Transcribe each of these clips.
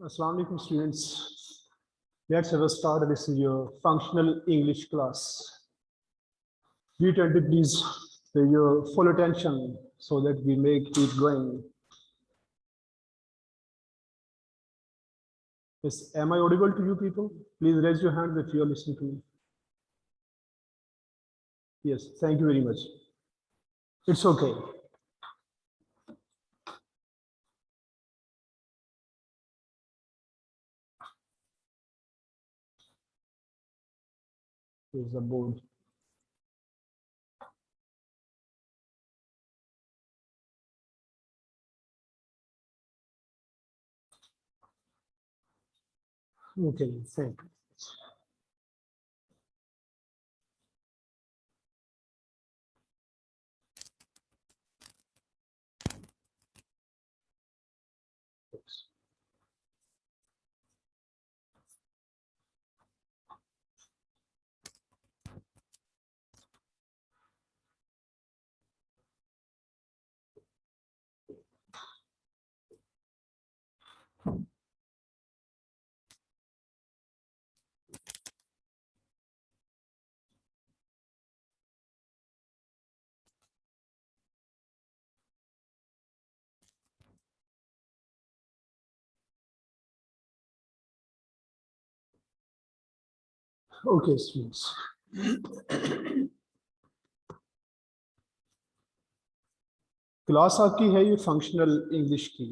Assalamu alaikum students. Let's have a start. This is your functional English class. Be attentive, please. Pay your full attention so that we may keep going. Yes, am I audible to you people? Please raise your hand if you are listening to me. Yes, thank you very much. It's okay. Here's the board. Okay, thank you. Okay, students. Class आपकी है ये functional English की।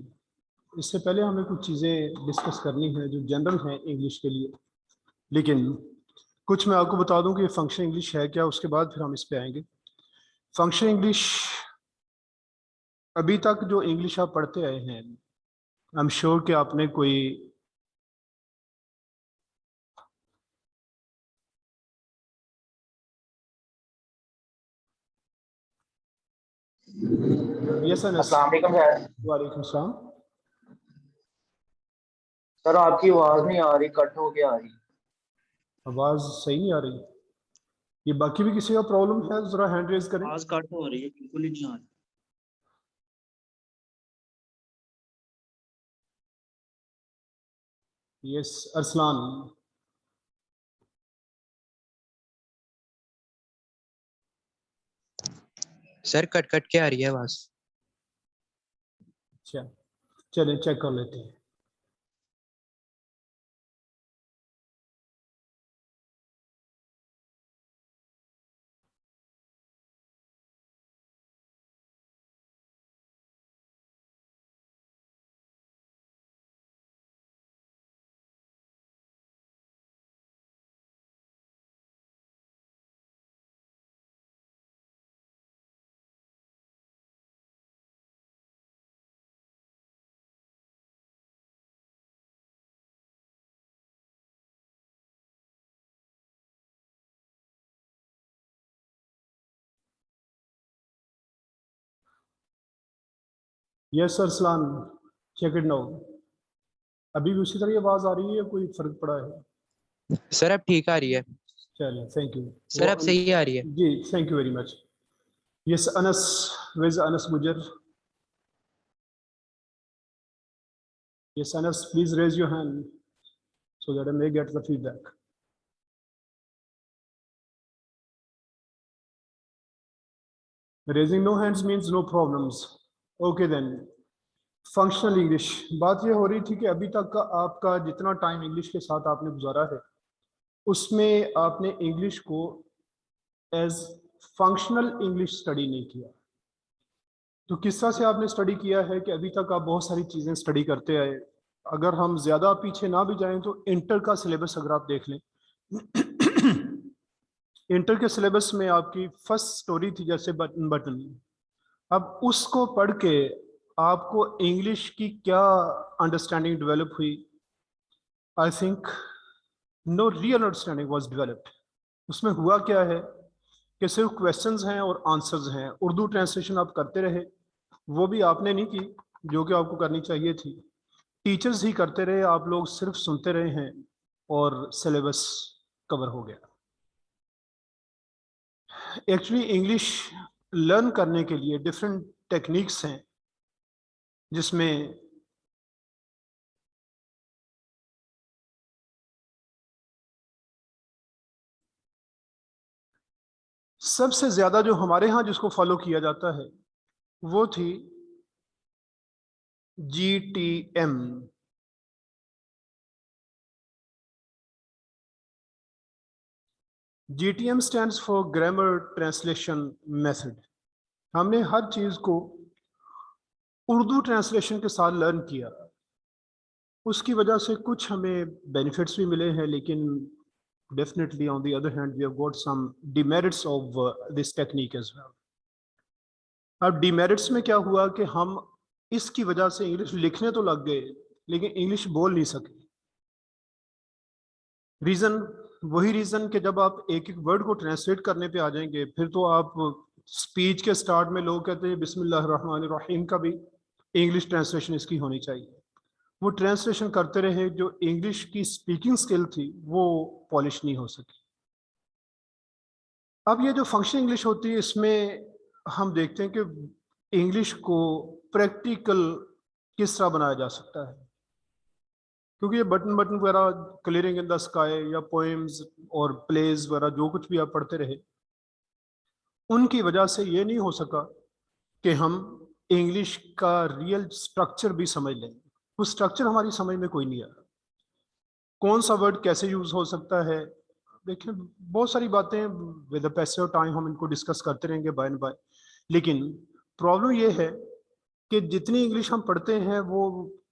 इससे पहले हमें कुछ चीज़ें discuss करनी है जो जनरल हैं इंग्लिश के लिए, लेकिन कुछ मैं आपको बता दूं कि फंक्शन इंग्लिश है क्या, उसके बाद फिर हम इस पे आएंगे। फंक्शन इंग्लिश, अभी तक जो इंग्लिश आप पढ़ते आए हैं, आई एम श्योर कि आपने कोई अस्सलाम वालेकुम सर। वालेकुम सलाम। सर आपकी आवाज नहीं आ रही, कट हो के आ रही। आवाज सही नहीं आ रही। ये बाकी भी किसी का प्रॉब्लम है, जरा हैंड रेज करें। आवाज कट हो रही है, बिल्कुल ही नहीं आ रही। Yes Arsalan. Sir cut cut के आ रही है आवाज। अच्छा, चलिए चेक कर लेते हैं। Yes Arsalan, check it now. अभी भी उसी तरह आवाज आ रही है या कोई फर्क पड़ा है? सर अब ठीक आ रही है। चलिए थैंक यू सर अब सही आ रही है जी, thank you very much. Yes Anas, with Anas Gujar. Yes Anas, please raise your hand so that I may get the feedback. Raising no hands means no problems. Okay then. Functional English, बात ये हो रही थी कि अभी तक का आपका जितना टाइम इंग्लिश के साथ आपने गुजारा है, उसमें आपने इंग्लिश को एज फंक्शनल इंग्लिश स्टडी नहीं किया। तो किस तरह से आपने स्टडी किया है कि अभी तक आप बहुत सारी चीज़ें स्टडी करते आए। अगर हम ज़्यादा पीछे ना भी जाएं तो इंटर का सिलेबस अगर आप देख लें, इंटर के सिलेबस में आपकी फर्स्ट स्टोरी थी जैसे बटन बटन। अब उसको पढ़ के आपको इंग्लिश की क्या अंडरस्टैंडिंग डेवलप हुई? I think no real understanding was developed. उसमें हुआ क्या है कि सिर्फ क्वेश्चंस हैं और आंसर्स हैं। उर्दू ट्रांसलेशन आप करते रहे, वो भी आपने नहीं की जो कि आपको करनी चाहिए थी। टीचर्स ही करते रहे, आप लोग सिर्फ सुनते रहे हैं और सिलेबस कवर हो गया। एक्चुअली इंग्लिश लर्न करने के लिए डिफरेंट टेक्निक्स हैं, जिसमें सबसे ज्यादा जो हमारे यहाँ जिसको फॉलो किया जाता है वो थी GTM। GTM stands for grammar translation method. हमने हर चीज को उर्दू ट्रांसलेशन के साथ लर्न किया। उसकी वजह से कुछ हमें बेनिफिट्स भी मिले हैं, लेकिन definitely on the other hand we have got some demerits of this technique as well. अब डिमेरिट्स में क्या हुआ कि हम इसकी वजह से इंग्लिश लिखने तो लग गए लेकिन इंग्लिश बोल नहीं सके। रीजन वही रीजन कि जब आप एक एक वर्ड को ट्रांसलेट करने पे आ जाएंगे, फिर तो आप स्पीच के स्टार्ट में लोग कहते हैं बिस्मिल्लाहिर्रहमानिर्रहीम का भी इंग्लिश ट्रांसलेशन इसकी होनी चाहिए। वो ट्रांसलेशन करते रहे, जो इंग्लिश की स्पीकिंग स्किल थी वो पॉलिश नहीं हो सकी। अब ये जो फंक्शन इंग्लिश होती है, इसमें हम देखते हैं कि इंग्लिश को प्रैक्टिकल किस तरह बनाया जा सकता है, क्योंकि ये बटन बटन वगैरह, क्लियरिंग इन द स्काई या पोएम्स और प्लेज वगैरह जो कुछ भी आप पढ़ते रहे, उनकी वजह से ये नहीं हो सका कि हम इंग्लिश का रियल स्ट्रक्चर भी समझ लें। वो स्ट्रक्चर हमारी समझ में कोई नहीं आया। कौन सा वर्ड कैसे यूज हो सकता है, देखिए बहुत सारी बातें with the passage of time हम इनको डिस्कस करते रहेंगे बाय एंड बाय। लेकिन प्रॉब्लम ये है कि जितनी इंग्लिश हम पढ़ते हैं वो,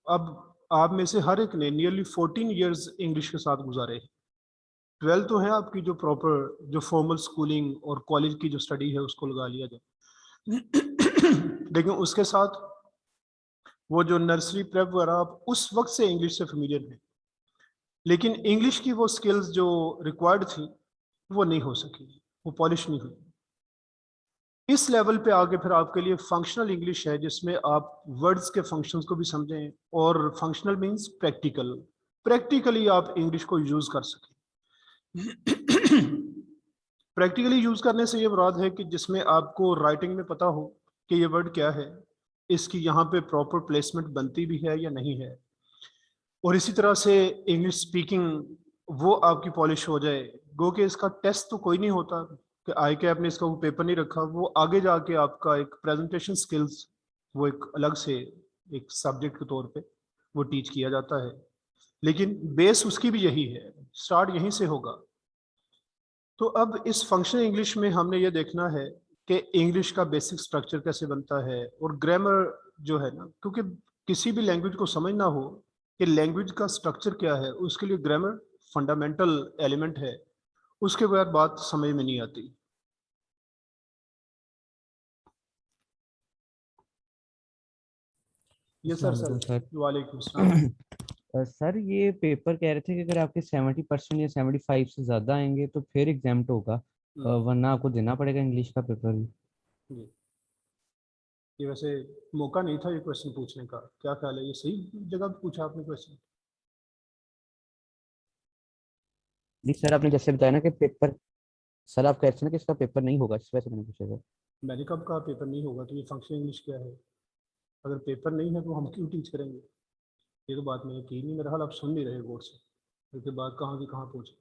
अब आप में से हर एक ने नियरली 14 इयर्स इंग्लिश के साथ गुजारे हैं। 12 तो है आपकी जो प्रॉपर जो फॉर्मल स्कूलिंग और कॉलेज की जो स्टडी है उसको लगा लिया जाए, लेकिन उसके साथ वो जो नर्सरी प्रेप वगैरह, आप उस वक्त से इंग्लिश से फेमिलियर हैं, लेकिन इंग्लिश की वो स्किल्स जो रिक्वायर्ड थी वो नहीं हो सकी, वो पॉलिश नहीं हुई। इस लेवल पे आगे फिर आपके लिए फंक्शनल इंग्लिश है, जिसमें आप वर्ड्स के फंक्शंस को भी समझें, और फंक्शनल मींस प्रैक्टिकल, प्रैक्टिकली आप इंग्लिश को यूज कर सकें। प्रैक्टिकली यूज करने से ये मुराद है कि जिसमें आपको राइटिंग में पता हो कि ये वर्ड क्या है, इसकी यहाँ पे प्रॉपर प्लेसमेंट बनती भी है या नहीं है, और इसी तरह से इंग्लिश स्पीकिंग वो आपकी पॉलिश हो जाए। गो कि इसका टेस्ट तो कोई नहीं होता कि आई के आपने इसका वो पेपर नहीं रखा, वो आगे जाके आपका एक प्रेजेंटेशन स्किल्स वो एक अलग से एक सब्जेक्ट के तौर पे वो टीच किया जाता है, लेकिन बेस उसकी भी यही है, स्टार्ट यहीं से होगा। तो अब इस फंक्शनल इंग्लिश में हमने ये देखना है कि इंग्लिश का बेसिक स्ट्रक्चर कैसे बनता है, और ग्रामर जो है ना, क्योंकि किसी भी लैंग्वेज को समझना हो कि लैंग्वेज का स्ट्रक्चर क्या है, उसके लिए ग्रामर फंडामेंटल एलिमेंट है, उसके बगैर बात समझ में नहीं आती। ये सर वालेकुम सलाम। सर ये पेपर कह रहे थे कि अगर आपके 70% या 75 से ज्यादा आएंगे तो फिर एग्जाम होगा, वरना आपको देना पड़ेगा इंग्लिश का पेपर भी। जी, ये वैसे मौका नहीं था ये क्वेश्चन पूछने का, क्या ख्याल है, ये सही जगह पूछा आपने क्वेश्चन? जी सर, आपने जैसे बताया ना कि पेपर, सर आप कह रहे थे ना कि इसका पेपर नहीं होगा, इस वजह से मैंने पूछा सर। मैंने कब कहा पेपर नहीं होगा? तो ये फंक्शन इंग्लिश क्या है? अगर पेपर नहीं है तो हम क्यों टीच करेंगे? ये तो बात मैंने की नहीं, मेरा हाल आप सुन नहीं रहे गौर से, क्योंकि बात कहाँ की कहाँ पहुँची।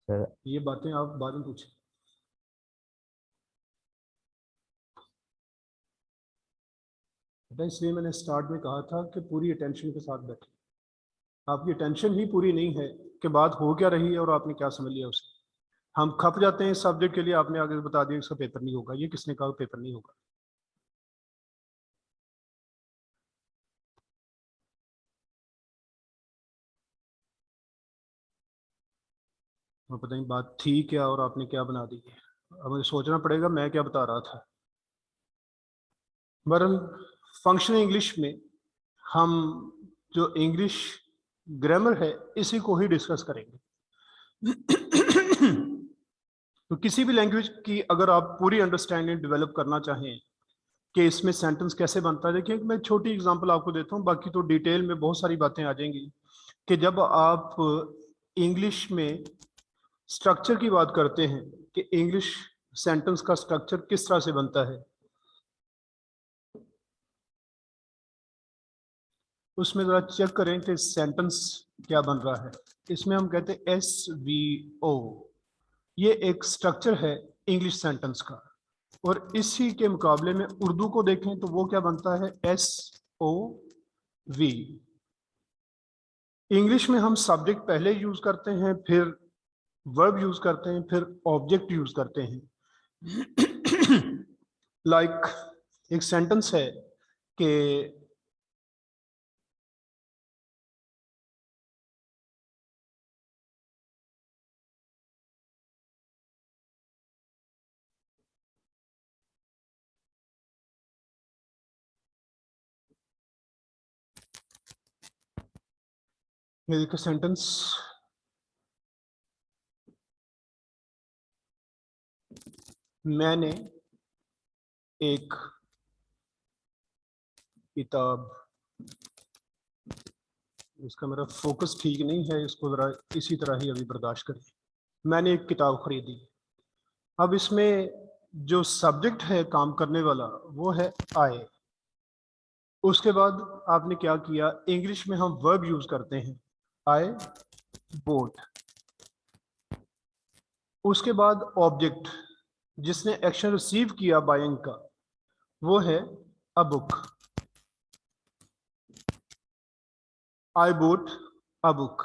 सर ये बातें आप बाद में पूछें। बेटा इसलिए मैंने स्टार्ट में कहा था कि पूरी अटेंशन के साथ बैठे। आपकी अटेंशन ही पूरी नहीं है कि बात हो क्या रही है और आपने क्या समझ लिया उसे। हम खप जाते हैं इस सब्जेक्ट के लिए, आपने आगे बता दिया इसका पेपर नहीं होगा। ये किसने कहा पेपर नहीं होगा? और पता नहीं बात थी क्या और आपने क्या बना दी है। अब मुझे सोचना पड़ेगा मैं क्या बता रहा था। बहरहाल फंक्शनल इंग्लिश में हम जो इंग्लिश ग्रामर है इसी को ही डिस्कस करेंगे। तो किसी भी लैंग्वेज की अगर आप पूरी अंडरस्टैंडिंग डेवलप करना चाहें कि इसमें सेंटेंस कैसे बनता है, देखिए मैं छोटी एग्जांपल आपको देता हूँ, बाकी तो डिटेल में बहुत सारी बातें आ जाएंगी। कि जब आप इंग्लिश में स्ट्रक्चर की बात करते हैं कि इंग्लिश सेंटेंस का स्ट्रक्चर किस तरह से बनता है, उसमें जरा चेक करें कि सेंटेंस क्या बन रहा है। इसमें हम कहते हैं SVO, ये एक स्ट्रक्चर है इंग्लिश सेंटेंस का। और इसी के मुकाबले में उर्दू को देखें तो वो क्या बनता है, SOV। इंग्लिश में हम सब्जेक्ट पहले यूज करते हैं, फिर वर्ब यूज करते हैं, फिर ऑब्जेक्ट यूज करते हैं। लाइक एक सेंटेंस है कि एक सेंटेंस, मैंने एक किताब, इसका मेरा फोकस ठीक नहीं है, इसको जरा इसी तरह ही अभी बर्दाश्त करें। मैंने एक किताब खरीदी। अब इसमें जो सब्जेक्ट है काम करने वाला वो है आई। उसके बाद आपने क्या किया, इंग्लिश में हम वर्ब यूज करते हैं, आई बोट। उसके बाद ऑब्जेक्ट जिसने एक्शन रिसीव किया बाइंग का, वो है a book, I boat a book.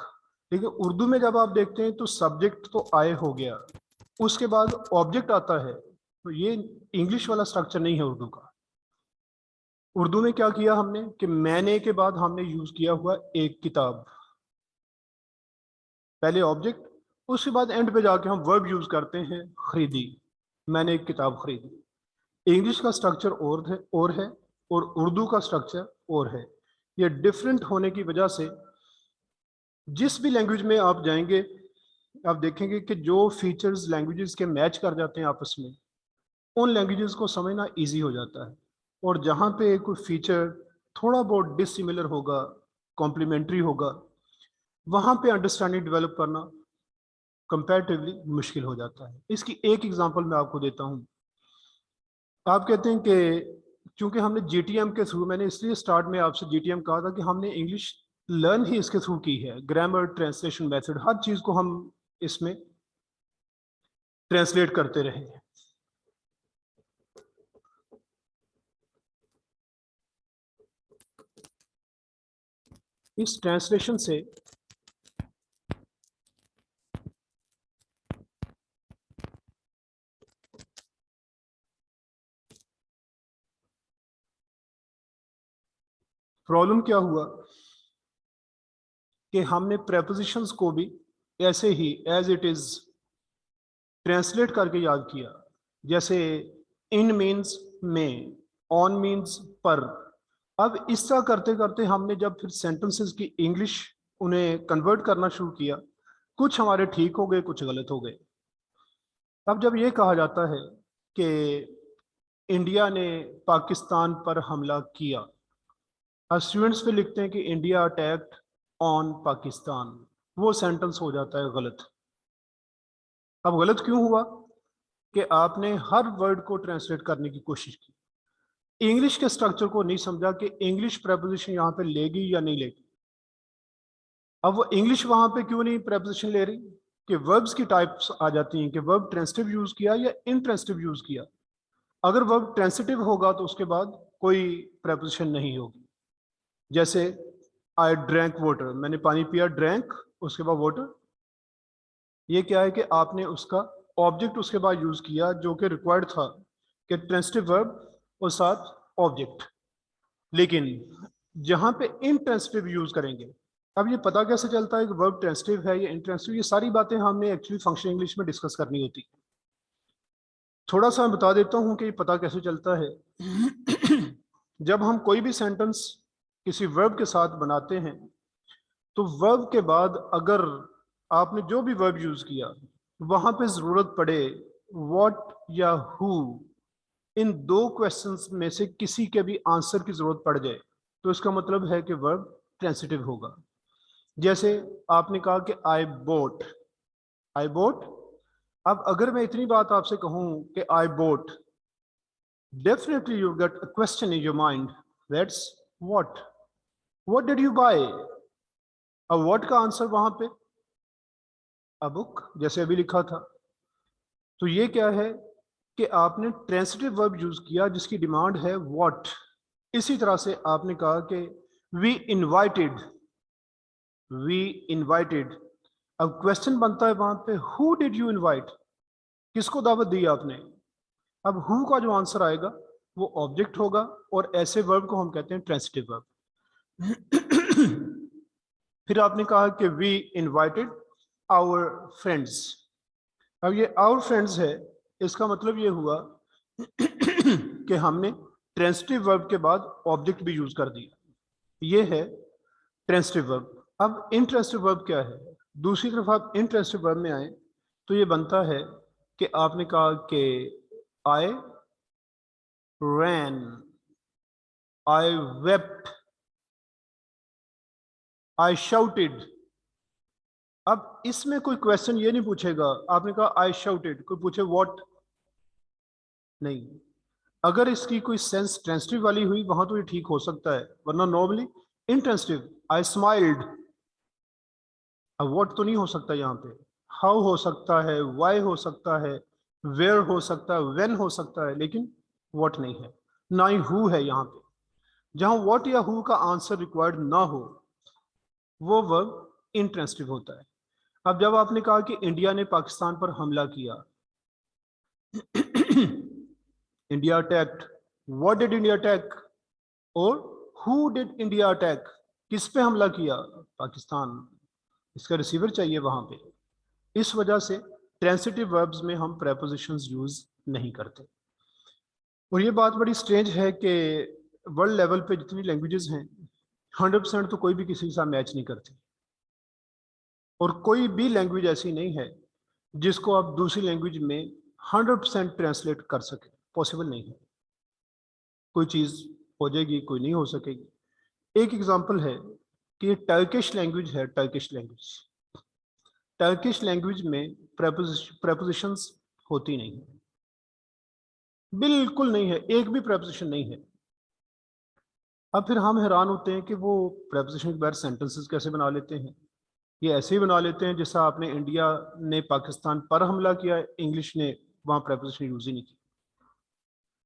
लेकिन उर्दू में जब आप देखते हैं तो सब्जेक्ट तो आए हो गया, उसके बाद ऑब्जेक्ट आता है, तो ये इंग्लिश वाला स्ट्रक्चर नहीं है उर्दू का। उर्दू में क्या किया हमने कि मैंने के बाद हमने यूज किया हुआ एक किताब, पहले ऑब्जेक्ट, उसके बाद एंड पे जाके हम वर्ब यूज करते हैं खरीदी, मैंने एक किताब खरीदी। इंग्लिश का स्ट्रक्चर और है और उर्दू का स्ट्रक्चर और है। ये डिफरेंट होने की वजह से जिस भी लैंग्वेज में आप जाएंगे आप देखेंगे कि जो फीचर्स लैंग्वेजेस के मैच कर जाते हैं आपस में, उन लैंग्वेजेस को समझना इजी हो जाता है। और जहाँ पे कोई फीचर थोड़ा बहुत डिसिमिलर होगा, कॉम्प्लीमेंट्री होगा, वहाँ पे अंडरस्टैंडिंग डेवलप करना कंपैरेटिवली मुश्किल हो जाता है। इसकी एक एग्जांपल मैं आपको देता हूँ। आप कहते हैं कि चूंकि हमने जीटीएम के थ्रू, मैंने इसलिए स्टार्ट में आपसे जीटीएम कहा था कि हमने इंग्लिश लर्न ही इसके थ्रू की है, ग्रामर, ट्रांसलेशन मेथड, हर चीज को हम इसमें ट्रांसलेट करते रहे हैं। इस ट्रांसलेशन से प्रॉब्लम क्या हुआ कि हमने प्रेपोजिशंस को भी ऐसे ही एज इट इज ट्रांसलेट करके याद किया। जैसे इन मीन्स में, ऑन मीन्स पर। अब इस तरह करते करते हमने जब फिर सेंटेंसेस की इंग्लिश उन्हें कन्वर्ट करना शुरू किया, कुछ हमारे ठीक हो गए, कुछ गलत हो गए। अब जब ये कहा जाता है कि इंडिया ने पाकिस्तान पर हमला किया, अब स्टूडेंट्स पे लिखते हैं कि इंडिया अटैक्ड ऑन पाकिस्तान, वो सेंटेंस हो जाता है गलत। अब गलत क्यों हुआ कि आपने हर वर्ड को ट्रांसलेट करने की कोशिश की, इंग्लिश के स्ट्रक्चर को नहीं समझा कि इंग्लिश प्रेपोजिशन यहाँ पे लेगी या नहीं लेगी। अब वो इंग्लिश वहां पे क्यों नहीं प्रेपोजिशन ले रही कि वर्ब्स की टाइप्स आ जाती हैं कि वर्ब ट्रांसिटिव यूज किया या इंट्रांसिटिव यूज किया। अगर वर्ब ट्रांसिटिव होगा तो उसके बाद कोई प्रेपोजिशन नहीं होगी। जैसे आई ड्रैंक वाटर, मैंने पानी पिया, ड्रैंक उसके बाद वाटर, ये क्या है कि आपने उसका ऑब्जेक्ट उसके बाद यूज किया जो कि रिक्वायर्ड था कि ट्रांसिटिव वर्ब और साथ ऑब्जेक्ट। लेकिन जहां पे इंट्रांसिटिव यूज करेंगे, अब ये पता कैसे चलता है कि वर्ब ट्रांसिटिव है या इंट्रांसिटिव, ये सारी बातें हमने एक्चुअली फंक्शनल इंग्लिश में डिस्कस करनी होती। थोड़ा सा मैं बता देता हूं कि ये पता कैसे चलता है। जब हम कोई भी सेंटेंस किसी वर्ब के साथ बनाते हैं तो वर्ब के बाद अगर आपने जो भी वर्ब यूज किया वहां पे जरूरत पड़े व्हाट या हु, इन दो क्वेश्चंस में से किसी के भी आंसर की जरूरत पड़ जाए तो इसका मतलब है कि वर्ब ट्रांसिटिव होगा। जैसे आपने कहा कि आई बोट, आई बोट। अब अगर मैं इतनी बात आपसे कहूं कि I bought, definitely you get a question in your mind, that's what did you buy. अब व्हाट का आंसर वहां पे अ बुक, जैसे अभी लिखा था। तो ये क्या है कि आपने ट्रांसिटिव वर्ब यूज किया जिसकी डिमांड है व्हाट। इसी तरह से आपने कहा कि वी इनवाइटेड। अब क्वेश्चन बनता है वहां पे हु डिड यू इनवाइट, किसको दावत दी आपने। अब हु का जो आंसर आएगा वो ऑब्जेक्ट होगा और ऐसे वर्ब को हम कहते हैं ट्रांसिटिव वर्ब। फिर आपने कहा कि वी इनवाइटेड आवर फ्रेंड्स। अब ये आवर फ्रेंड्स है, इसका मतलब ये हुआ कि हमने ट्रांसिटिव वर्ब के बाद ऑब्जेक्ट भी यूज कर दिया। ये है ट्रांसिटिव वर्ब। अब इंट्रांसिटिव वर्ब क्या है? दूसरी तरफ आप इंट्रांसिटिव वर्ब में आए तो ये बनता है कि आपने कहा कि आई रैन, आई वेप्ट, आई शाउटेड। अब इसमें कोई क्वेश्चन ये नहीं पूछेगा, आपने कहा आई शाउटेड, कोई पूछे व्हाट नहीं। अगर इसकी कोई सेंस ट्रांसिटिव वाली हुई वहां तो ये ठीक हो सकता है, वरना नॉर्मली इंट्रांसिटिव आई स्माइल्ड। अब व्हाट तो नहीं हो सकता यहाँ पे। हाउ हो सकता है, वाई हो सकता है, वेयर हो सकता है, व्हेन हो सकता है, लेकिन व्हाट नहीं है, ना ही हु है यहाँ पे। जहां व्हाट या हु का आंसर रिक्वायर्ड ना हो वो वर्ब इंट्रांसिटिव होता है। अब जब आपने कहा कि इंडिया ने पाकिस्तान पर हमला किया, India attacked, what did India attack, और हु डिड इंडिया अटैक, किस पे हमला किया, पाकिस्तान। इसका रिसीवर चाहिए वहां पे। इस वजह से ट्रांसिटिव वर्ब्स में हम प्रेपोजिशंस यूज नहीं करते। और ये बात बड़ी स्ट्रेंज है कि वर्ल्ड लेवल पे जितनी लैंग्वेजेस हैं 100% तो कोई भी किसी के साथ मैच नहीं करती, और कोई भी लैंग्वेज ऐसी नहीं है जिसको आप दूसरी लैंग्वेज में 100% ट्रांसलेट कर सके, पॉसिबल नहीं है। कोई चीज़ हो जाएगी, कोई नहीं हो सकेगी। एक एग्जांपल है कि टर्किश लैंग्वेज है, टर्किश लैंग्वेज में प्रेपोजिशंस होती नहीं है, बिल्कुल नहीं है, एक भी प्रेपोजिशन नहीं है। अब फिर हम हैरान होते हैं कि वो प्रेपोजिशन के बगैर सेंटेंसेस कैसे बना लेते हैं। ये ऐसे ही बना लेते हैं जैसा आपने इंडिया ने पाकिस्तान पर हमला किया, इंग्लिश ने वहां प्रेपोजिशन यूज ही नहीं की।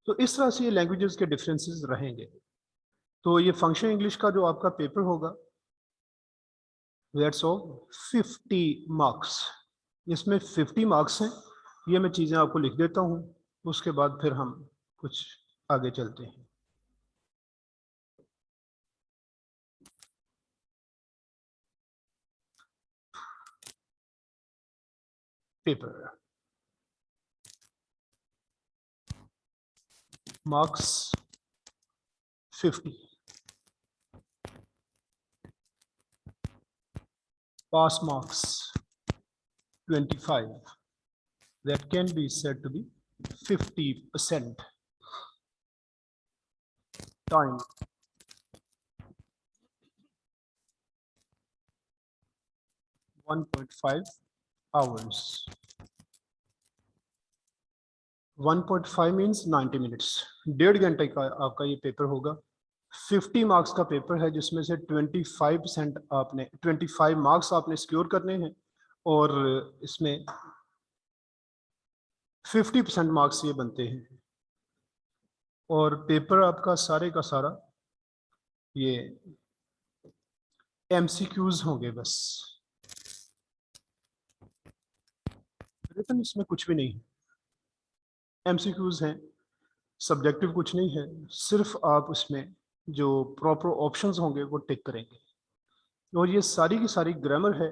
तो इस तरह से ये लैंग्वेजेस के डिफरेंसेस रहेंगे। तो ये फंक्शन इंग्लिश का जो आपका पेपर होगा दैट्स ऑफ 50 मार्क्स। इसमें 50 मार्क्स हैं। ये मैं चीज़ें आपको लिख देता हूँ, उसके बाद फिर हम कुछ आगे चलते हैं। Paper marks 50, pass marks 25, that can be said to be 50%. Time 1.5 hours. 1.5 means 90 minutes. 1.5 घंटे का आपका ये पेपर होगा। 50 मार्क्स का पेपर है जिसमें से 25% आपने 25 मार्क्स आपने सिक्योर करने हैं, और इसमें 50% मार्क्स ये बनते हैं। और पेपर आपका सारे का सारा ये MCQs होंगे बस, रिटन इसमें कुछ भी नहीं है। MCQs हैं, सब्जेक्टिव कुछ नहीं है, सिर्फ आप उसमें जो प्रॉपर ऑप्शंस होंगे वो टिक करेंगे। और ये सारी की सारी ग्रामर है।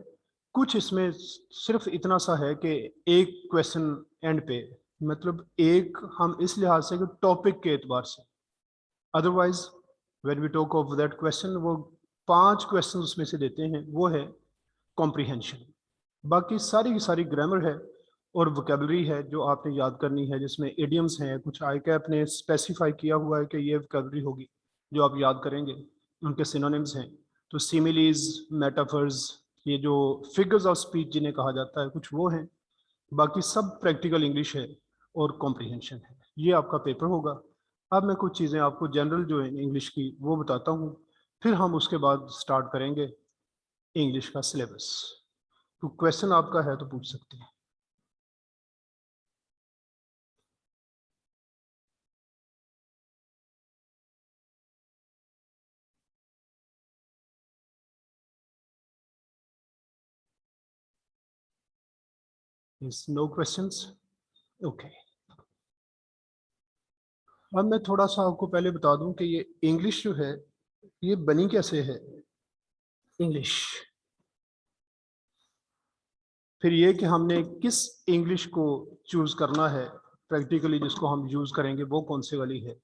कुछ इसमें सिर्फ इतना सा है कि एक क्वेश्चन एंड पे, मतलब एक हम इस लिहाज से कि टॉपिक के एतबार से, otherwise when we talk of that question, वो 5 क्वेश्चन उसमें से देते हैं, वो है कॉम्प्रीहेंशन। बाकी सारी की सारी ग्रामर है और वोकेबलरी है जो आपने याद करनी है, जिसमें इडियम्स हैं, कुछ ICAP ने स्पेसिफाई किया हुआ है कि ये वोकेबलरी होगी जो आप याद करेंगे, उनके सिनोनिम्स हैं। तो सिमिलीज, मेटाफर्स, ये जो फिगर्स ऑफ स्पीच जिन्हें कहा जाता है, कुछ वो हैं। बाकी सब प्रैक्टिकल इंग्लिश है और कॉम्प्रीहेंशन है। ये आपका पेपर होगा। अब मैं कुछ चीज़ें आपको जनरल जो है इंग्लिश की वो बताता हूँ, फिर हम उसके बाद स्टार्ट करेंगे इंग्लिश का सिलेबस। तो क्वेश्चन आपका है तो पूछ सकते हैं। Yes, no questions? Okay. अब मैं थोड़ा सा आपको पहले बता दूं कि ये इंग्लिश जो है ये बनी कैसे है। इंग्लिश, फिर ये कि हमने किस इंग्लिश को चूज करना है, प्रैक्टिकली जिसको हम यूज करेंगे वो कौन सी वाली है।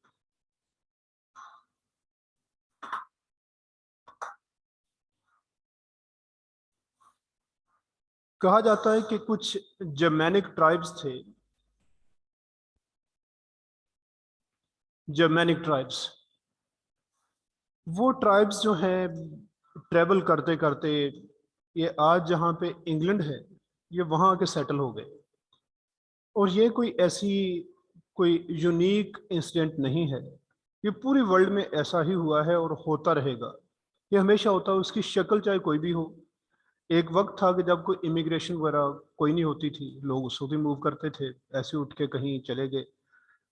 कहा जाता है कि कुछ जर्मैनिक ट्राइब्स थे, जर्मैनिक ट्राइब्स, वो ट्राइब्स जो हैं ट्रेवल करते करते ये आज जहाँ पे इंग्लैंड है ये वहाँ आके सेटल हो गए। और ये कोई ऐसी कोई यूनिक इंसिडेंट नहीं है, ये पूरी वर्ल्ड में ऐसा ही हुआ है और होता रहेगा। ये हमेशा होता है, उसकी शक्ल चाहे कोई भी हो। एक वक्त था कि जब कोई इमिग्रेशन वगैरह कोई नहीं होती थी, लोग उसको भी मूव करते थे, ऐसे उठ के कहीं चले गए।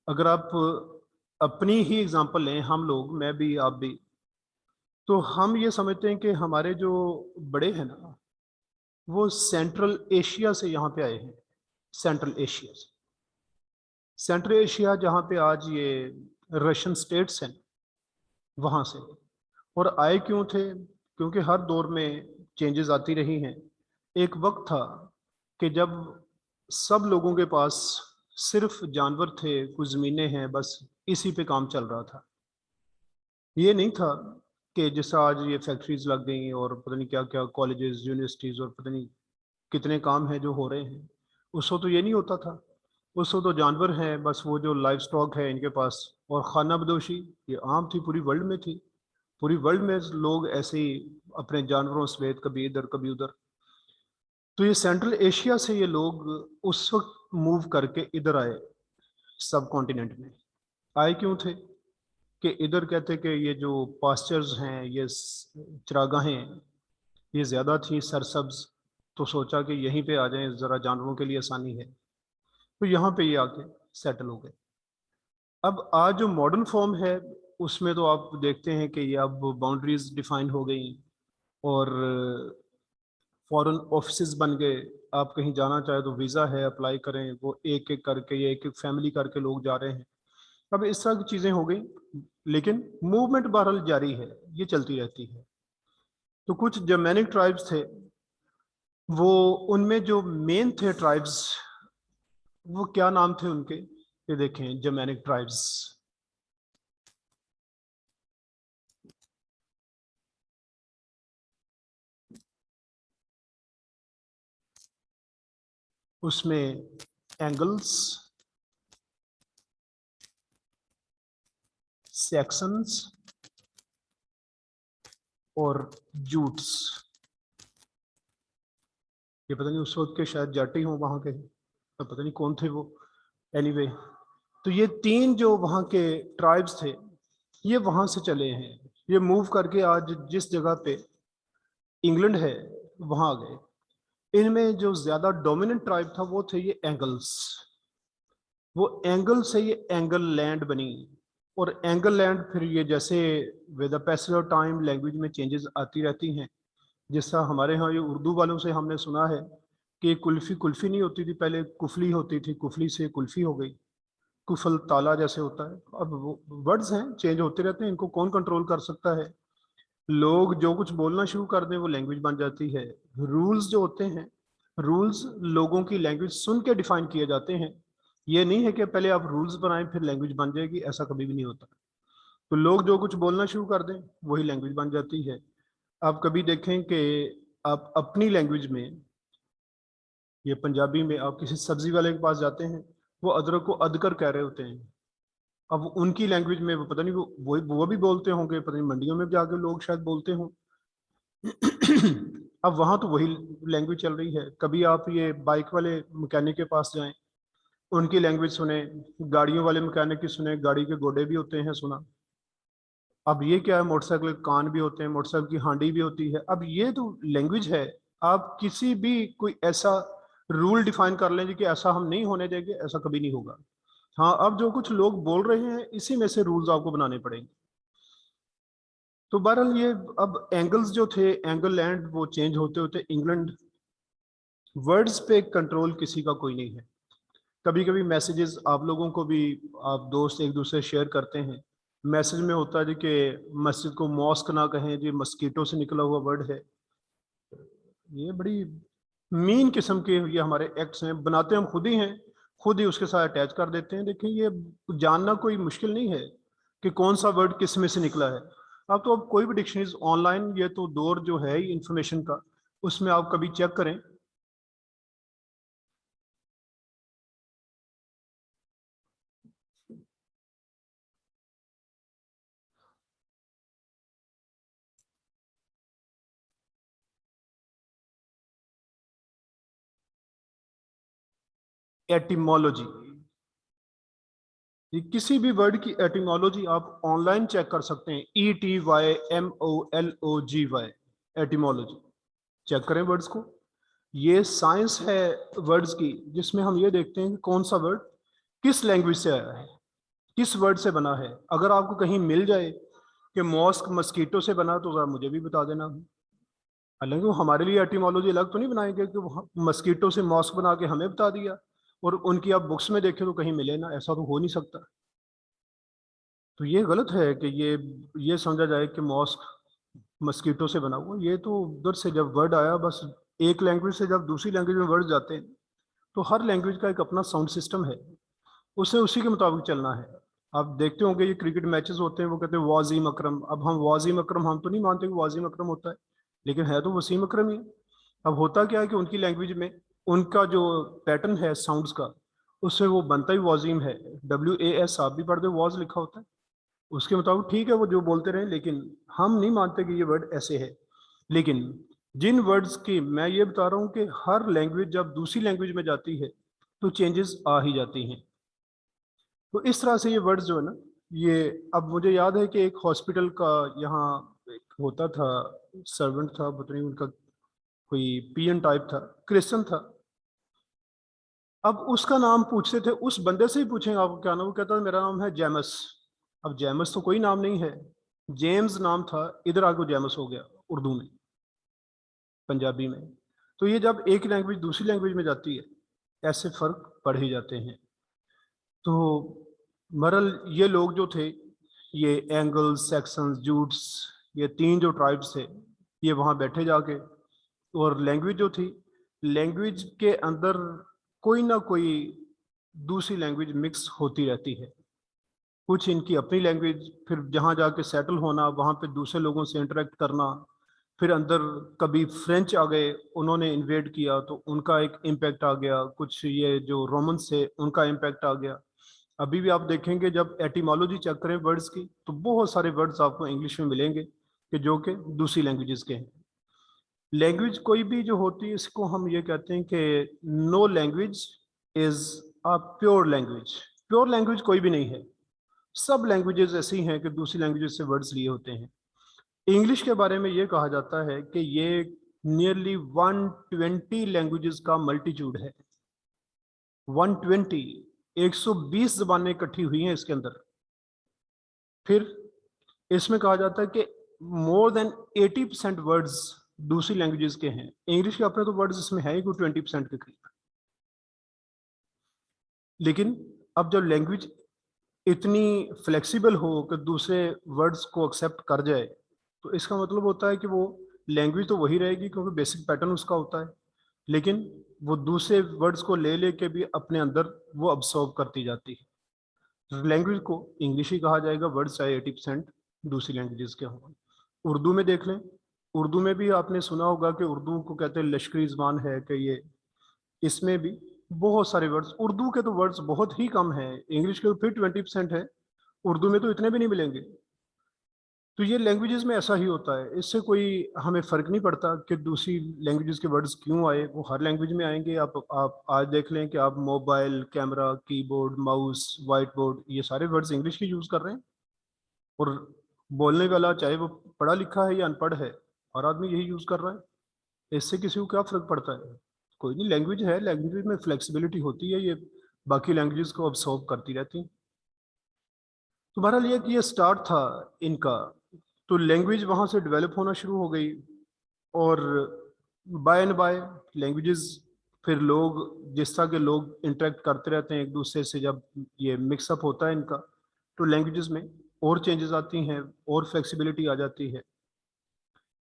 अगर आप अपनी ही एग्जांपल लें, हम लोग, मैं भी आप भी, तो हम ये समझते हैं कि हमारे जो बड़े हैं ना वो सेंट्रल एशिया से यहाँ पे आए हैं। सेंट्रल एशिया से, सेंट्रल एशिया जहाँ पे आज ये रशियन स्टेट्स हैं वहाँ से। और आए क्यों थे? क्योंकि हर दौर में चेंजेस आती रही हैं। एक वक्त था कि जब सब लोगों के पास सिर्फ जानवर थे, कुछ ज़मीनें हैं, बस इसी पे काम चल रहा था। ये नहीं था कि जैसे आज ये फैक्ट्रीज लग गई और पता नहीं क्या क्या कॉलेजेस, यूनिवर्सिटीज़ और पता नहीं कितने काम हैं जो हो रहे हैं। उस वक्त तो ये नहीं होता था। उस वक्त तो जानवर हैं, बस वो जो लाइव स्टॉक है इनके पास, और खाना बदोशी ये आम थी, पूरी वर्ल्ड में थी। पूरी वर्ल्ड में लोग ऐसे ही अपने जानवरों समेत कभी इधर कभी उधर। तो ये सेंट्रल एशिया से ये लोग उस वक्त मूव करके इधर आए, सब कॉन्टिनेंट में। आए क्यों थे? कि इधर कहते कि ये जो पास्चर्स हैं, ये चरागाहें ये ज़्यादा थी सरसब्ज, तो सोचा कि यहीं पे आ जाएं, ज़रा जानवरों के लिए आसानी है, तो यहाँ पे ये आके सेटल हो गए। अब आज जो मॉडर्न फॉर्म है उसमें तो आप देखते हैं कि ये अब बाउंड्रीज डिफाइन हो गई और फॉरेन ऑफिसेज बन गए। आप कहीं जाना चाहे तो वीज़ा है, अप्लाई करें, वो एक एक करके, ये एक एक फैमिली करके लोग जा रहे हैं। अब इस तरह की चीज़ें हो गई, लेकिन मूवमेंट बहरहाल जारी है, ये चलती रहती है। तो कुछ जर्मैनिक ट्राइब्स थे, वो उनमें जो मेन थे ट्राइब्स, वो क्या नाम थे उनके, ये देखें, जर्मैनिक ट्राइब्स। उसमें एंगल्स, सेक्शंस और जूट्स। ये पता नहीं उस वक्त के शायद जाटी हों वहाँ के, तो पता नहीं कौन थे वो। एनीवे, तो ये तीन जो वहाँ के ट्राइब्स थे ये वहाँ से चले हैं, ये मूव करके आज जिस जगह पे इंग्लैंड है वहाँ आ गए। इनमें जो ज़्यादा डोमिनेंट ट्राइब था वो थे ये एंगल्स। वो एंगल से ये एंगल लैंड बनी, और एंगल लैंड फिर ये जैसे with the passage of time language में चेंजेस आती रहती हैं। जैसा हमारे यहाँ ये उर्दू वालों से हमने सुना है कि कुल्फ़ी कुल्फ़ी नहीं होती थी पहले, कुफली होती थी, कुफली से कुल्फ़ी हो गई। कुफल ताला जैसे होता है। अब वो वर्ड्स हैं, चेंज होते रहते हैं, इनको कौन कंट्रोल कर सकता है। लोग जो कुछ बोलना शुरू कर दें वो लैंग्वेज बन जाती है। रूल्स जो होते हैं, रूल्स लोगों की लैंग्वेज सुन के डिफाइन किए जाते हैं। ये नहीं है कि पहले आप रूल्स बनाएं फिर लैंग्वेज बन जाएगी, ऐसा कभी भी नहीं होता। तो लोग जो कुछ बोलना शुरू कर दें वही लैंग्वेज बन जाती है। आप कभी देखें कि आप अपनी लैंग्वेज में, ये पंजाबी में, आप किसी सब्जी वाले के पास जाते हैं, वो अदरक को अदकर कह रहे होते हैं। अब उनकी लैंग्वेज में वो पता नहीं वो भी बोलते होंगे, पता नहीं मंडियों में जाके लोग शायद बोलते हों। अब वहाँ तो वही लैंग्वेज चल रही है। कभी आप ये बाइक वाले मैकेनिक के पास जाएं, उनकी लैंग्वेज सुने, गाड़ियों वाले मैकेनिक की सुने, गाड़ी के गोडे भी होते हैं सुना। अब ये क्या है, मोटरसाइकिल के कान भी होते हैं, मोटरसाइकिल की हांडी भी होती है। अब ये तो लैंग्वेज है। आप किसी भी कोई ऐसा रूल डिफाइन कर लें कि ऐसा हम नहीं होने देंगे, ऐसा कभी नहीं होगा। हाँ, अब जो कुछ लोग बोल रहे हैं इसी में से रूल्स आपको बनाने पड़ेंगे। तो बहरहाल ये अब एंगल्स जो थे, एंगल लैंड, वो चेंज होते होते इंग्लैंड वर्ड्स पे कंट्रोल किसी का कोई नहीं है। कभी कभी मैसेजेस आप लोगों को भी, आप दोस्त एक दूसरे शेयर करते हैं, मैसेज में होता है जी कि मस्जिद को मॉस्क ना कहें जी, मस्कीटो से निकला हुआ वर्ड है। ये बड़ी मीन किस्म के ये हमारे एक्ट्स हैं, बनाते हम खुद ही हैं, खुद ही उसके साथ अटैच कर देते हैं। देखिए ये जानना कोई मुश्किल नहीं है कि कौन सा वर्ड किस में से निकला है। आप तो अब कोई भी डिक्शनरीज ऑनलाइन, ये तो दौर जो है इंफॉर्मेशन का, उसमें आप कभी चेक करें। एटिमोलॉजी, ये किसी भी वर्ड की एटिमोलॉजी आप ऑनलाइन चेक कर सकते हैं। ETYMOLOGY, एटिमोलॉजी चेक करें वर्ड्स को। ये साइंस है वर्ड्स की, जिसमें हम ये देखते हैं कि कौन सा वर्ड किस लैंग्वेज से आया है, किस वर्ड से बना है। अगर आपको कहीं मिल जाए कि मॉस्क मस्कीटो से बना, तो जरा मुझे भी बता देना। हालांकि वो हमारे लिए एटिमोलॉजी अलग तो नहीं बनाएंगे कि वो मस्कीटो से मॉस्क बना के हमें बता दिया और उनकी आप बुक्स में देखें तो कहीं मिले ना, ऐसा तो हो नहीं सकता। तो ये गलत है कि ये समझा जाए कि मॉस्क मस्कीटो से बना हुआ। ये तो उधर से जब वर्ड आया, बस एक लैंग्वेज से जब दूसरी लैंग्वेज में वर्ड जाते हैं तो हर लैंग्वेज का एक अपना साउंड सिस्टम है, उसे उसी के मुताबिक चलना है। आप देखते होंगे ये क्रिकेट मैचेस होते हैं, वो कहते हैं वाजीम अकरम। अब हम वाजीम अकरम, हम तो नहीं मानते कि वाजीम अकरम होता है, लेकिन है तो वसीम अकरम ही है। अब होता क्या है कि उनकी लैंग्वेज में उनका जो पैटर्न है साउंड्स का, उससे वो बनता ही वाजीम है। WAS आप भी पढ़ते, वॉज लिखा होता है, उसके मुताबिक ठीक है वो जो बोलते रहे, लेकिन हम नहीं मानते कि ये वर्ड ऐसे है। लेकिन जिन वर्ड्स की मैं ये बता रहा हूँ कि हर लैंग्वेज जब दूसरी लैंग्वेज में जाती है तो चेंजेस आ ही जाती हैं। तो इस तरह से ये वर्ड्स जो है ना, ये अब मुझे याद है कि एक हॉस्पिटल का यहाँ एक होता था, सर्वेंट था, पता नहीं उनका कोई PN टाइप था, क्रिश्चियन था। अब उसका नाम पूछते थे, उस बंदे से ही पूछेंगे आपको क्या नाम, वो कहता था मेरा नाम है जेमस। अब जेमस तो कोई नाम नहीं है, जेम्स नाम था, इधर आके जेमस हो गया उर्दू में, पंजाबी में। तो ये जब एक लैंग्वेज दूसरी लैंग्वेज में जाती है, ऐसे फर्क पड़ ही जाते हैं। तो मरल ये लोग जो थे, ये एंगल्स, सेक्शंस, जूट्स, ये तीन जो ट्राइब्स थे, ये वहाँ बैठे जाके, और लैंग्वेज जो थी, लैंग्वेज के अंदर कोई ना कोई दूसरी लैंग्वेज मिक्स होती रहती है। कुछ इनकी अपनी लैंग्वेज, फिर जहाँ जाके सेटल होना, वहाँ पे दूसरे लोगों से इंटरेक्ट करना, फिर अंदर कभी फ्रेंच आ गए, उन्होंने इन्वेड किया तो उनका एक इम्पैक्ट आ गया, कुछ ये जो रोमन्स थे उनका इम्पैक्ट आ गया। अभी भी आप देखेंगे जब एटिमोलॉजी चेक करें वर्ड्स की, तो बहुत सारे वर्ड्स आपको इंग्लिश में मिलेंगे कि जो कि दूसरी लैंग्वेजेस के हैं। लैंग्वेज कोई भी जो होती है, इसको हम ये कहते हैं कि no language is a pure language. Pure language कोई भी नहीं है, सब लैंग्वेजेस ऐसी हैं कि दूसरी लैंग्वेजेस से वर्ड्स लिए होते हैं। इंग्लिश के बारे में ये कहा जाता है कि ये नियरली 120 लैंग्वेजेस का मल्टीट्यूड है। 120, 120 जबानें इकट्ठी हुई हैं इसके अंदर। फिर इसमें कहा जाता है कि मोर देन 80% वर्ड्स दूसरी लैंग्वेजेस के हैं। इंग्लिश के अपने तो वर्ड्स इसमें है ही कोई 20% के करीब। लेकिन अब जब लैंग्वेज इतनी फ्लेक्सिबल हो कि दूसरे वर्ड्स को एक्सेप्ट कर जाए, तो इसका मतलब होता है कि वो लैंग्वेज तो वही रहेगी क्योंकि बेसिक पैटर्न उसका होता है, लेकिन वो दूसरे वर्ड्स को ले लेके भी अपने अंदर वो अब्सॉर्ब करती जाती है। लैंग्वेज को इंग्लिश ही कहा जाएगा, वर्ड्स चाहे 80% दूसरी लैंग्वेजेस के हों। उर्दू में देख लें, उर्दू में भी आपने सुना होगा कि उर्दू को कहते हैं लश्करी ज़बान है, कि ये इसमें भी बहुत सारे वर्ड्स, उर्दू के तो वर्ड्स बहुत ही कम है, इंग्लिश के तो फिर 20% है, उर्दू में तो इतने भी नहीं मिलेंगे। तो ये लैंग्वेजेस में ऐसा ही होता है, इससे कोई हमें फ़र्क नहीं पड़ता कि दूसरी लैंग्वेजेस के वर्ड्स क्यों आए, वो हर लैंग्वेज में आएंगे। आप आज देख लें कि आप mobile, camera, keyboard, mouse, white board, ये सारे वर्ड्स इंग्लिश के यूज़ कर रहे हैं, और बोलने वाला चाहे वो पढ़ा लिखा है या अनपढ़ है, हर आदमी यही यूज़ कर रहा है। इससे किसी को क्या फ़र्क पड़ता है? कोई नहीं, लैंग्वेज है, लैंग्वेज में फ्लेक्सिबिलिटी होती है, ये बाकी लैंग्वेजेस को अब्सॉर्ब करती रहती हैं। तो बहरहाल ये कि ये स्टार्ट था इनका, तो लैंग्वेज वहाँ से डेवलप होना शुरू हो गई, और बाय एंड बाय लैंग्वेजेस फिर लोग जिस तरह के लोग इंटरेक्ट करते रहते हैं एक दूसरे से, जब ये मिक्सअप होता है इनका, तो लैंग्वेजेस में और चेंजेस आती हैं और फ्लेक्सिबिलिटी आ जाती है।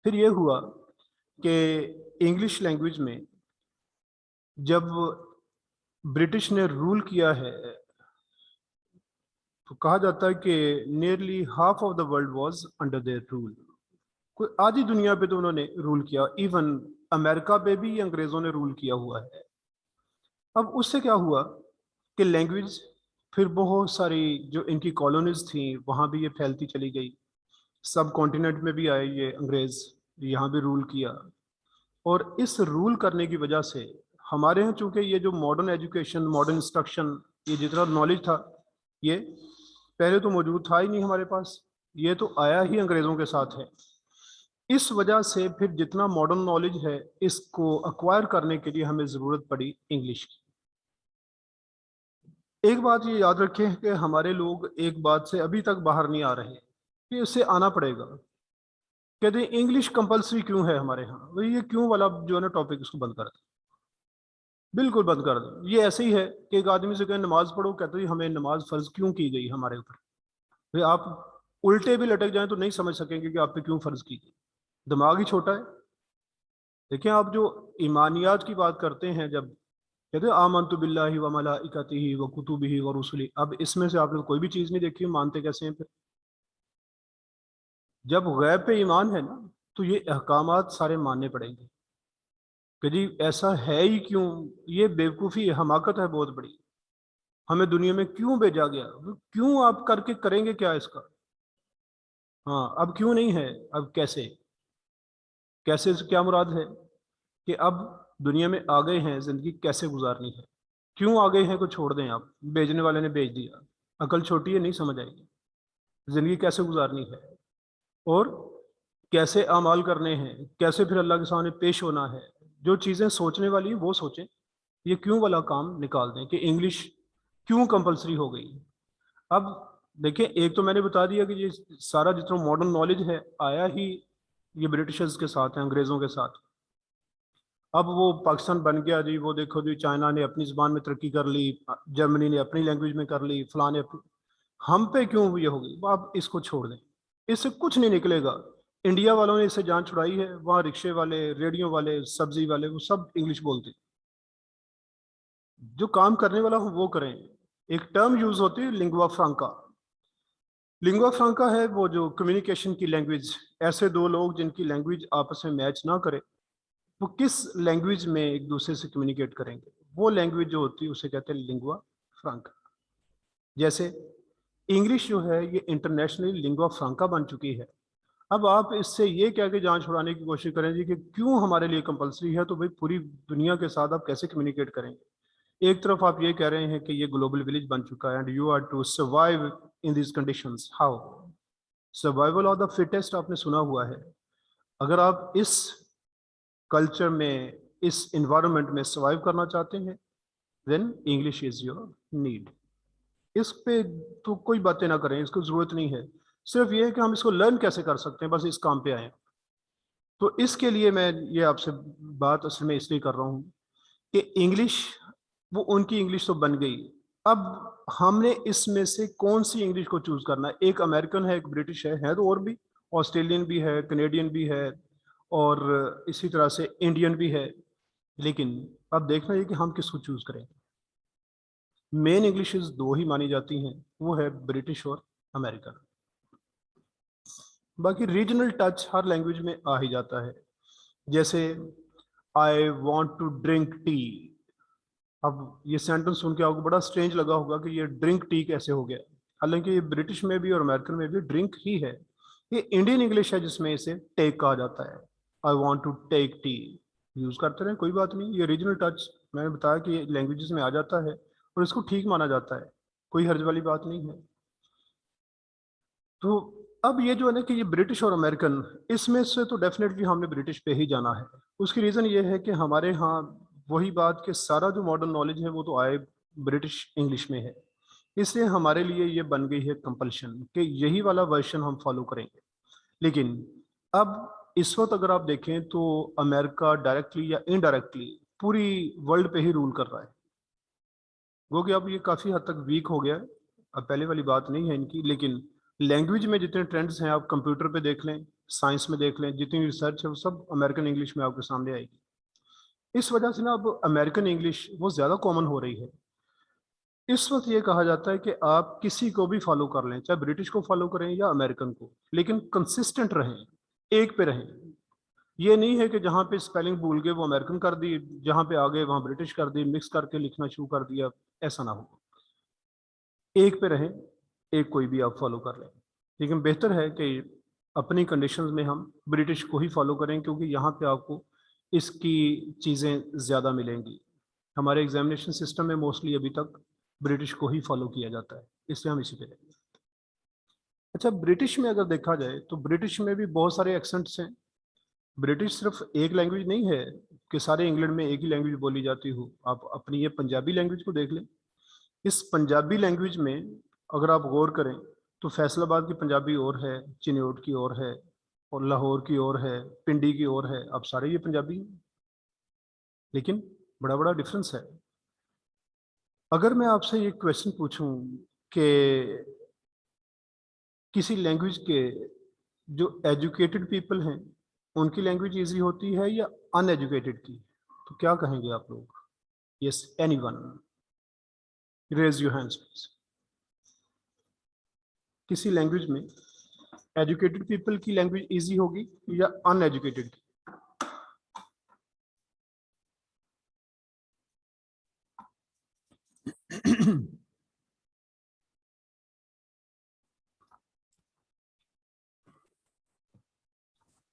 फिर ये हुआ कि इंग्लिश लैंग्वेज में जब ब्रिटिश ने रूल किया है तो कहा जाता है कि nearly half of the world was under their rule. कोई आधी दुनिया पे तो उन्होंने रूल किया, इवन अमेरिका पे भी अंग्रेजों ने रूल किया हुआ है। अब उससे क्या हुआ कि लैंग्वेज, फिर बहुत सारी जो इनकी कॉलोनीज थी वहाँ भी ये फैलती चली गई, सब कॉन्टिनेंट में भी आए ये अंग्रेज, यहाँ भी रूल किया। और इस रूल करने की वजह से हमारे यहाँ चूंकि ये जो मॉडर्न एजुकेशन, मॉडर्न इंस्ट्रक्शन, ये जितना नॉलेज था ये पहले तो मौजूद था ही नहीं हमारे पास, ये तो आया ही अंग्रेज़ों के साथ है। इस वजह से फिर जितना मॉडर्न नॉलेज है इसको अक्वायर करने के लिए हमें ज़रूरत पड़ी इंग्लिश की। एक बात ये याद रखें कि हमारे लोग एक बात से अभी तक बाहर नहीं आ रहे कि इससे आना पड़ेगा। कहते हैं इंग्लिश कंपलसरी क्यों है हमारे यहाँ, भाई ये क्यों वाला जो है ना टॉपिक, इसको बंद कर दें, बिल्कुल बंद कर दें। ये ऐसे ही है कि एक आदमी से कहें नमाज पढ़ो, कहते हैं हमें नमाज फ़र्ज क्यों की गई हमारे ऊपर। भाई आप उल्टे भी लटक जाएं तो नहीं समझ सकेंगे कि आप पे क्यों फ़र्ज की गई, दिमाग ही छोटा है। देखिए आप जो ईमानियात की बात करते हैं, जब कहते हैं आमनतु बिल्लाहि व मलाइकतिही व कुतुबिही व रुसुली, अब इसमें से आपने कोई भी चीज़ नहीं देखी, मानते कैसे हैं फिर? जब गैब पे ईमान है ना तो ये अहकामात सारे मानने पड़ेंगे कि जी ऐसा है ही क्यों, ये बेवकूफ़ी हमाकत है बहुत बड़ी, हमें दुनिया में क्यों भेजा गया, क्यों आप करके करेंगे क्या इसका। हाँ अब क्यों नहीं है, अब कैसे, कैसे से क्या मुराद है कि अब दुनिया में आ गए हैं, ज़िंदगी कैसे गुजारनी है, क्यों आ गए हैं को छोड़ दें आप, भेजने वाले ने भेज दिया, अकल छोटी है नहीं समझ आएगी, ज़िंदगी कैसे गुजारनी है और कैसे अमाल करने हैं, कैसे फिर अल्लाह के सामने पेश होना है। जो चीज़ें सोचने वाली वो सोचें, ये क्यों वाला काम निकाल दें कि इंग्लिश क्यों कंपलसरी हो गई। अब देखिए एक तो मैंने बता दिया कि ये सारा जितना मॉडर्न नॉलेज है आया ही ये ब्रिटिशर्स के साथ है, अंग्रेज़ों के साथ। अब वो पाकिस्तान बन गया जी, वो देखो जी चाइना ने अपनी ज़बान में तरक्की कर ली, जर्मनी ने अपनी लैंग्वेज में कर ली, फलां ने अपनी, हम पे क्यों ये हो गई। आप इसको छोड़ दें, इससे कुछ नहीं निकलेगा। इंडिया वालों ने इससे जान छुड़ाई है, वहाँ रिक्शे वाले, रेडियो वाले, सब्जी वाले, वो सब इंग्लिश बोलते। जो काम करने वाला हो वो करें। एक टर्म यूज होती है लिंगुआ फ्रांका। लिंगुआ फ्रांका है वो जो कम्युनिकेशन की लैंग्वेज, ऐसे दो लोग जिनकी लैंग्वेज आपस में मैच ना करे वो किस लैंग्वेज में एक दूसरे से कम्युनिकेट करेंगे, वो लैंग्वेज जो होती है उसे कहते हैं लिंगुआ फ्रांका। जैसे इंग्लिश जो है ये इंटरनेशनली लिंगुआ फ्रांका बन चुकी है। अब आप इससे ये कह के जान छुड़ाने की कोशिश करें जी कि क्यों हमारे लिए कंपलसरी है, तो भाई पूरी दुनिया के साथ आप कैसे कम्युनिकेट करेंगे। एक तरफ आप ये कह रहे हैं कि ये ग्लोबल विलेज बन चुका है and you are to survive in this conditions, how, survival of the fittest आपने सुना हुआ है। अगर आप इस कल्चर में, इस इन्वायरमेंट में सर्वाइव करना चाहते हैं then English is your need. इस पे तो कोई बातें ना करें, इसको ज़रूरत नहीं है, सिर्फ ये है कि हम इसको लर्न कैसे कर सकते हैं, बस इस काम पे आए। तो इसके लिए मैं ये आपसे बात असल में इसलिए कर रहा हूँ कि इंग्लिश वो उनकी इंग्लिश तो बन गई, अब हमने इसमें से कौन सी इंग्लिश को चूज़ करना है। एक अमेरिकन है, एक ब्रिटिश है तो और भी ऑस्ट्रेलियन भी है, कनेडियन भी है और इसी तरह से इंडियन भी है, लेकिन अब देखना है कि हम किसको चूज़ करें। मेन इंग्लिशेस दो ही मानी जाती हैं, वो है ब्रिटिश और अमेरिकन। बाकी रीजनल टच हर लैंग्वेज में आ ही जाता है। जैसे I want to drink tea, अब ये सेंटेंस सुन के आपको बड़ा स्ट्रेंज लगा होगा कि ये ड्रिंक टी कैसे हो गया, हालांकि ये ब्रिटिश में भी और अमेरिकन में भी ड्रिंक ही है। ये इंडियन इंग्लिश है जिसमें इसे टेक कहा जाता है, I want to take tea, use करते रहे कोई बात नहीं। ये रीजनल टच मैंने बताया कि लैंग्वेजेस में आ जाता है और इसको ठीक माना जाता है, कोई हर्ज वाली बात नहीं है। तो अब ये जो है ना कि ये ब्रिटिश और अमेरिकन, इसमें से तो डेफिनेटली हमने ब्रिटिश पे ही जाना है। उसकी रीज़न ये है कि हमारे यहाँ वही बात कि सारा जो मॉडर्न नॉलेज है वो तो आए ब्रिटिश इंग्लिश में है, इसलिए हमारे लिए ये बन गई है कंपल्शन कि यही वाला वर्जन हम फॉलो करेंगे। लेकिन अब इस वक्त अगर आप देखें तो अमेरिका डायरेक्टली या इनडायरेक्टली पूरी वर्ल्ड पे ही रूल कर रहा है। वो कि अब ये काफ़ी हद तक वीक हो गया है, अब पहले वाली बात नहीं है इनकी, लेकिन लैंग्वेज में जितने ट्रेंड्स हैं आप कंप्यूटर पे देख लें, साइंस में देख लें, जितनी रिसर्च है वो सब अमेरिकन इंग्लिश में आपके सामने आएगी। इस वजह से ना अब अमेरिकन इंग्लिश वो ज़्यादा कॉमन हो रही है। इस वक्त ये कहा जाता है कि आप किसी को भी फॉलो कर लें, चाहे ब्रिटिश को फॉलो करें या अमेरिकन को, लेकिन कंसिस्टेंट रहें, एक पे रहें। ये नहीं है कि जहाँ पे स्पेलिंग भूल गए वो अमेरिकन कर दी, जहाँ पे आ गए वहाँ ब्रिटिश कर दी, मिक्स करके लिखना शुरू कर दिया, ऐसा ना हो। एक पे रहें, एक कोई भी आप फॉलो कर लें, लेकिन बेहतर है कि अपनी कंडीशंस में हम ब्रिटिश को ही फॉलो करें, क्योंकि यहाँ पे आपको इसकी चीज़ें ज़्यादा मिलेंगी। हमारे एग्जामिनेशन सिस्टम में मोस्टली अभी तक ब्रिटिश को ही फॉलो किया जाता है, इसलिए हम इसी पे रहेंगे। अच्छा, ब्रिटिश में अगर देखा जाए तो ब्रिटिश में भी बहुत सारे एक्सेंट्स हैं। ब्रिटिश सिर्फ एक लैंग्वेज नहीं है कि सारे इंग्लैंड में एक ही लैंग्वेज बोली जाती हो। आप अपनी ये पंजाबी लैंग्वेज को देख लें, इस पंजाबी लैंग्वेज में अगर आप गौर करें तो फैसलाबाद की पंजाबी और है, चिन्योट की और है, और लाहौर की और है, पिंडी की और है। अब सारे ये पंजाबी हैं, लेकिन बड़ा बड़ा डिफरेंस है। अगर मैं आपसे ये क्वेश्चन पूछूं कि किसी लैंग्वेज के जो एजुकेटेड पीपल हैं उनकी लैंग्वेज इजी होती है या अनएजुकेटेड की, तो क्या कहेंगे आप लोग? Yes, anyone, raise your hands please. किसी लैंग्वेज में एजुकेटेड पीपल की लैंग्वेज इजी होगी या अनएजुकेटेड की?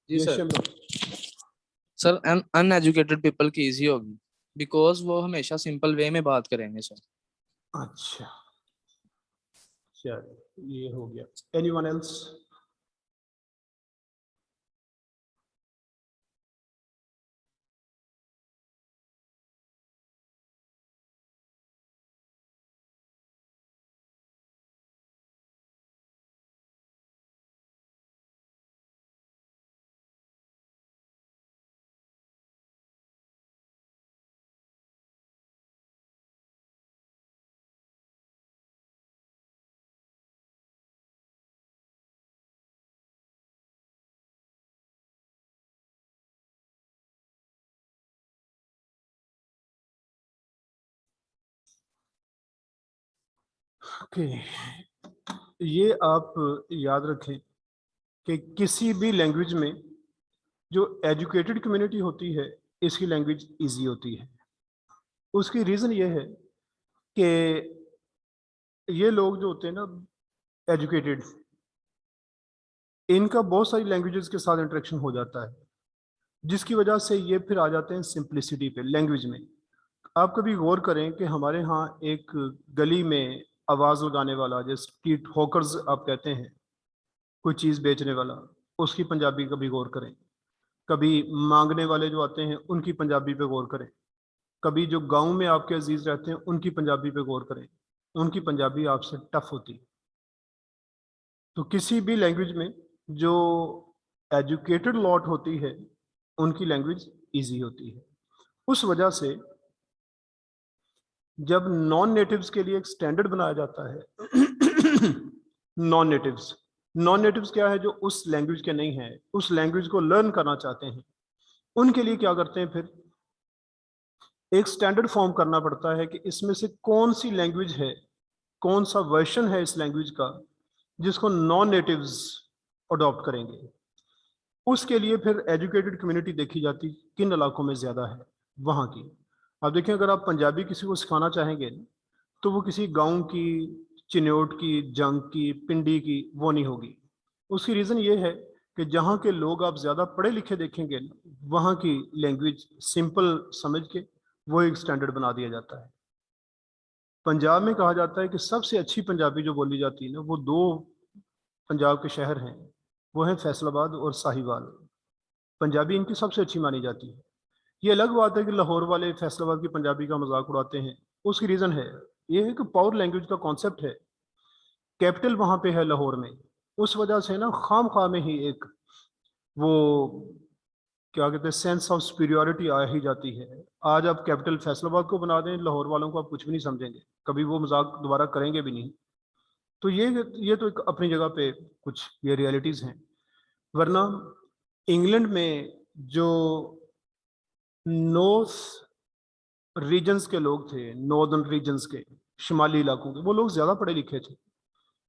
जी Yes, sir. Shamla. Sir uneducated people की इजी होगी बिकॉज वो हमेशा सिंपल वे में बात करेंगे सर। अच्छा, चलो ये हो गया। Anyone else? ओके, ये आप याद रखें कि किसी भी लैंग्वेज में जो एजुकेटेड कम्युनिटी होती है इसकी लैंग्वेज इजी होती है। उसकी रीज़न ये है कि ये लोग जो होते हैं ना एजुकेटेड, इनका बहुत सारी लैंग्वेजेस के साथ इंटरेक्शन हो जाता है, जिसकी वजह से ये फिर आ जाते हैं सिंप्लिसिटी पे लैंग्वेज में। आप कभी गौर करें कि हमारे यहाँ एक गली में आवाज़ लगाने वाला, जैसे स्ट्रीट हॉकर्स आप कहते हैं, कोई चीज़ बेचने वाला, उसकी पंजाबी कभी गौर करें। कभी मांगने वाले जो आते हैं उनकी पंजाबी पे गौर करें। कभी जो गांव में आपके अजीज रहते हैं उनकी पंजाबी पे गौर करें, उनकी पंजाबी आपसे टफ होती है। तो किसी भी लैंग्वेज में जो एजुकेटेड लॉट होती है उनकी लैंग्वेज इजी होती है। उस वजह से जब नॉन नेटिव्स के लिए एक स्टैंडर्ड बनाया जाता है नॉन नेटिव्स क्या है? जो उस लैंग्वेज के नहीं है, उस लैंग्वेज को लर्न करना चाहते हैं, उनके लिए क्या करते हैं? फिर एक स्टैंडर्ड फॉर्म करना पड़ता है कि इसमें से कौन सी लैंग्वेज है, कौन सा वर्जन है इस लैंग्वेज का जिसको नॉन नेटिव्स अडॉप्ट करेंगे। उसके लिए फिर एजुकेटेड कम्युनिटी देखी जाती किन इलाकों में ज़्यादा है वहाँ की। अब देखें, अगर आप पंजाबी किसी को सिखाना चाहेंगे तो वो किसी गांव की, चिन्योट की, जंग की, पिंडी की वो नहीं होगी। उसकी रीज़न ये है कि जहाँ के लोग आप ज़्यादा पढ़े लिखे देखेंगे वहाँ की लैंग्वेज सिंपल समझ के वो एक स्टैंडर्ड बना दिया जाता है। पंजाब में कहा जाता है कि सबसे अच्छी पंजाबी जो बोली जाती है ना, वो दो पंजाब के शहर हैं, वो हैं फैसलाबाद और साहिवाल। पंजाबी इनकी सबसे अच्छी मानी जाती है। ये अलग बात है कि लाहौर वाले फैसलाबाद की पंजाबी का मजाक उड़ाते हैं। उसकी रीज़न है ये है कि पावर लैंग्वेज का कॉन्सेप्ट है, कैपिटल वहाँ पे है लाहौर में, उस वजह से ना खाम खा में ही एक वो क्या कहते हैं सेंस ऑफ सुपीरियॉरिटी आ ही जाती है। आज आप कैपिटल फैसलाबाद को बना दें, लाहौर वालों को आप कुछ भी नहीं समझेंगे, कभी वो मजाक दोबारा करेंगे भी नहीं। तो ये तो एक अपनी जगह पे कुछ ये रियलिटीज़ हैं। वरना इंग्लैंड में जो नॉर्थ रीजन्स के लोग थे, नॉर्दर्न रीजन्स के, शुमाली इलाकों के, वो लोग ज़्यादा पढ़े लिखे थे।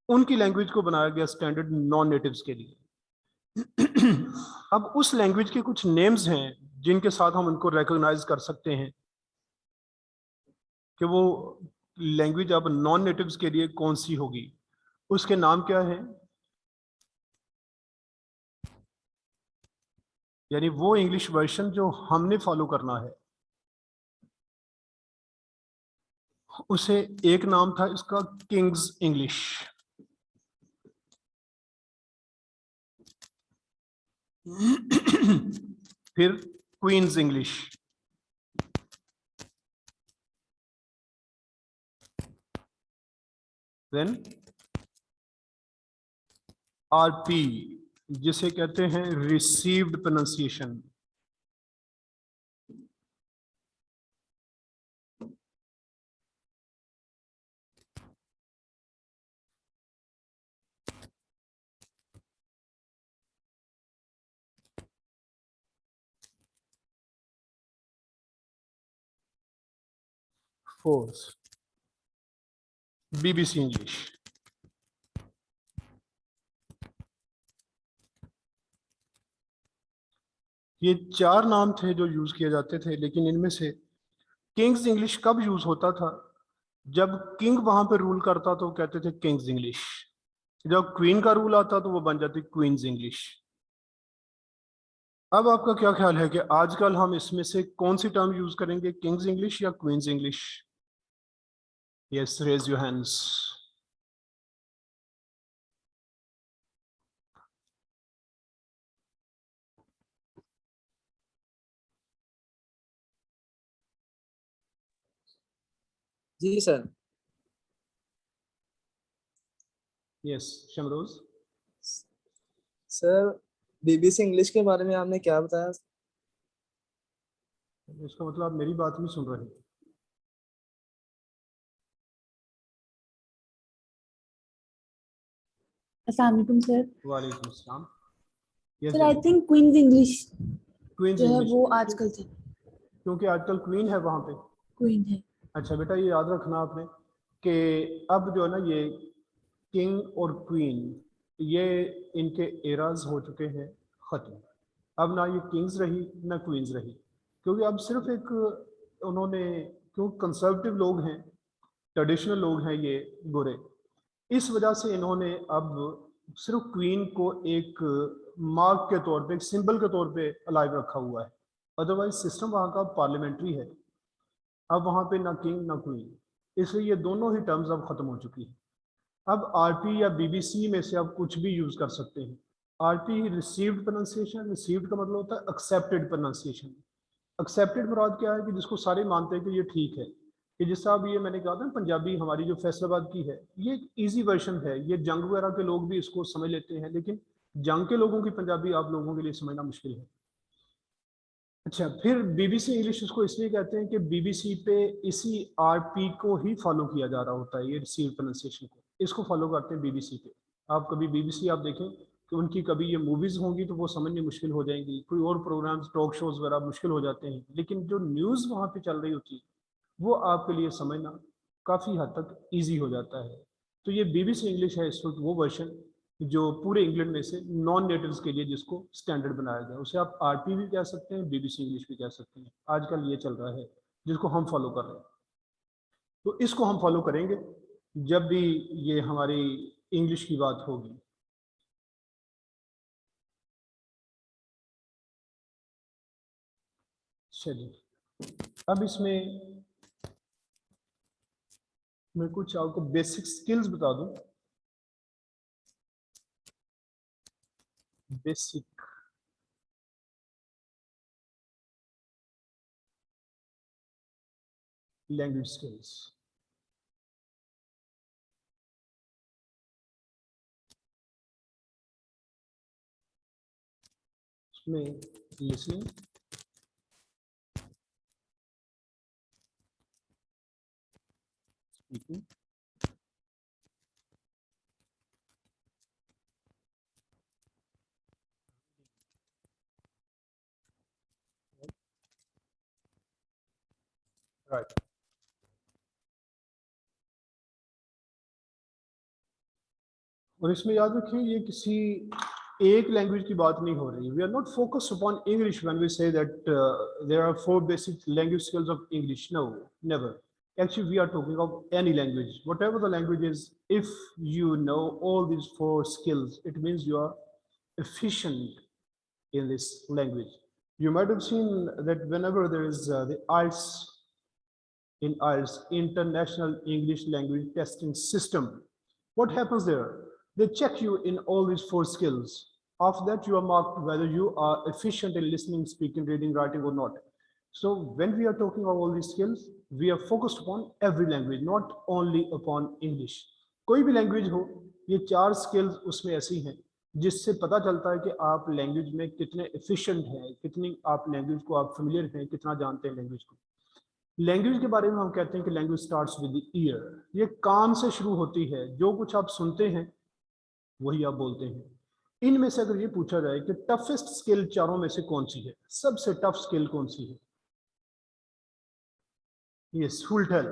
उनकी लैंग्वेज को बनाया गया स्टैंडर्ड नॉन नेटिव्स के लिए। अब उस लैंग्वेज के कुछ नेम्स हैं जिनके साथ हम उनको रिकॉग्नाइज कर सकते हैं कि वो लैंग्वेज अब नॉन नेटिव्स के लिए कौन सी होगी। उसके नाम क्या है, यानी वो इंग्लिश वर्जन जो हमने फॉलो करना है। उसे एक नाम था इसका किंग्स इंग्लिश, फिर क्वींस इंग्लिश, देन आरपी जिसे कहते हैं received pronunciation, force BBC English. ये चार नाम थे जो यूज किए जाते थे, लेकिन इनमें से किंग्स इंग्लिश कब यूज होता था, जब किंग वहां पे रूल करता तो कहते थे किंग्स इंग्लिश, जब क्वीन का रूल आता तो वो बन जाती क्वींस इंग्लिश। अब आपका क्या ख्याल है कि आजकल हम इसमें से कौन सी टर्म यूज करेंगे, किंग्स इंग्लिश या queen's English? Yes, raise your hands. जी sir. Yes Shamroz. Sir BBC English के बारे में आपने क्या बताया? इसका मतलब आप मेरी बात नहीं सुन रहे। अस्सलाम वालेकुम सर। वालेकुम अस्सलाम। Sir I think queen's English queen's जो है इंग्लिश, वो आजकल से क्योंकि आजकल क्वीन है वहां पे। क्वीन है। अच्छा बेटा, ये याद रखना आपने कि अब जो है ना, ये किंग और क्वीन, ये इनके एराज हो चुके हैं ख़त्म। अब ना ये किंग्स रही ना क्वींस रही, क्योंकि अब सिर्फ एक उन्होंने, क्यों कंजर्वेटिव लोग हैं, ट्रेडिशनल लोग हैं ये बुरे, इस वजह से इन्होंने अब सिर्फ क्वीन को एक मार्क के तौर पे, एक सिंबल के तौर पे अलाइव रखा हुआ है। अदरवाइज सिस्टम वहाँ का पार्लियामेंट्री है। अब वहाँ पे ना किंग ना क्वीन, इसलिए ये दोनों ही टर्म्स अब ख़त्म हो चुकी है। अब आरपी या बीबीसी में से आप कुछ भी यूज़ कर सकते हैं। आरपी रिसीव्ड प्रोनाउंसिएशन, रिसीव्ड का मतलब होता है एक्सेप्टेड प्रोनाउंसिएशन। एक्सेप्टेड मुराद क्या है कि जिसको सारे मानते हैं कि ये ठीक है, कि जिस अब ये मैंने कहा था पंजाबी हमारी जो फैसलाबाद की है, ये एक ईजी वर्जन है, ये जंग वगैरह के लोग भी इसको समझ लेते हैं, लेकिन जंग के लोगों की पंजाबी आप लोगों के लिए समझना मुश्किल है। अच्छा, फिर बीबीसी इंग्लिश इसको इसलिए कहते हैं कि बीबीसी पे इसी आरपी को ही फॉलो किया जा रहा होता है, ये रिसीव प्रोनाउंसिएशन को, इसको फॉलो करते हैं बीबीसी पे। आप कभी बीबीसी आप देखें कि उनकी कभी ये मूवीज़ होंगी तो वो समझनी मुश्किल हो जाएंगी, कोई और प्रोग्राम्स टॉक शोज वगैरह मुश्किल हो जाते हैं, लेकिन जो न्यूज़ वहाँ पे चल रही होती है वो आपके लिए समझना काफ़ी हद तक ईजी हो जाता है। तो ये बीबीसी इंग्लिश है इस वक्त वो वर्जन जो पूरे इंग्लैंड में से नॉन नेटिव्स के लिए जिसको स्टैंडर्ड बनाया गया, उसे आप आरपी भी कह सकते हैं, बीबीसी इंग्लिश भी कह सकते हैं। आजकल ये चल रहा है जिसको हम फॉलो कर रहे हैं, तो इसको हम फॉलो करेंगे जब भी ये हमारी इंग्लिश की बात होगी। चलिए, अब इसमें मैं कुछ आपको बेसिक स्किल्स बता दूं। Basic language skills. इसमें लिसनिंग, स्पीकिंग, राइट। और इसमें याद रखिए ये किसी एक लैंग्वेज की बात नहीं हो रही। We are not focused upon English when we say that there are 4 basic language skills of English. No, never. Actually, we are talking of any language, whatever the language is. If you know all these 4 skills, it means you are efficient in this language. You might have seen that whenever there is the IELTS, in IELTS, International English Language Testing System, what happens there? They check you in all these 4 skills. After that, you are marked whether you are efficient in listening, speaking, reading, writing or not. So when we are talking about all these skills, we are focused upon every language, not only upon English. कोई भी language हो, ये 4 skills उसमें ऐसी हैं जिससे पता चलता है कि आप लैंग्वेज में कितने एफिशिएंट हैं, कितनी आप लैंग्वेज को आप फेमिलियर हैं, कितना जानते हैं लैंग्वेज को। लैंग्वेज के बारे में हम कहते हैं कि language starts with the year. ये कान से शुरू होती है, जो कुछ आप सुनते हैं वही आप बोलते हैं। इनमें से अगर ये पूछा जाए कि टफेस्ट स्किल चारों में से कौन सी है, सबसे टफ स्किल कौन सी है? Yes, who will tell?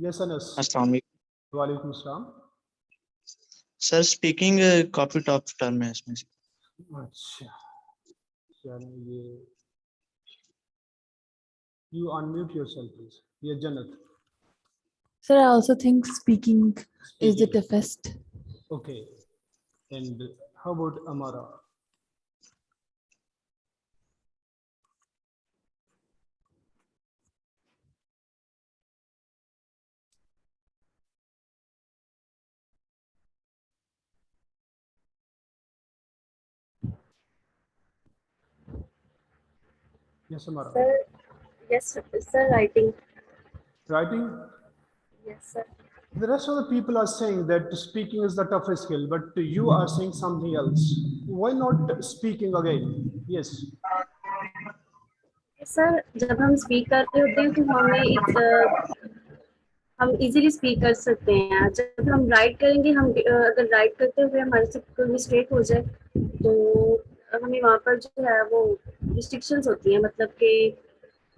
Yes, Anas. अस्सलाम वालेकुम। वालेकुम सलाम। सर स्पीकिंग काफी टफ टर्म है इसमें से। अच्छा, चलो ये you unmute yourself please. ये जन्नत। Sir, I also think speaking is the Speaking. toughest. Okay. And how about Amara? Yes, Amara. Sir, yes, sir, writing. Writing? Yes, sir. The rest of the people are saying that speaking is the toughest skill, but you are saying something else. Why not speaking again? Yes. Sir जब हम speak कर रहे होते हैं तो हम easily speak कर सकते हैं। जब हम राइट करेंगे, हम अगर राइट करते हुए हमारे से कोई मिस्टेक हो जाए तो हमें वहाँ पर जो है वो रिस्ट्रिक्शंस होती हैं, मतलब कि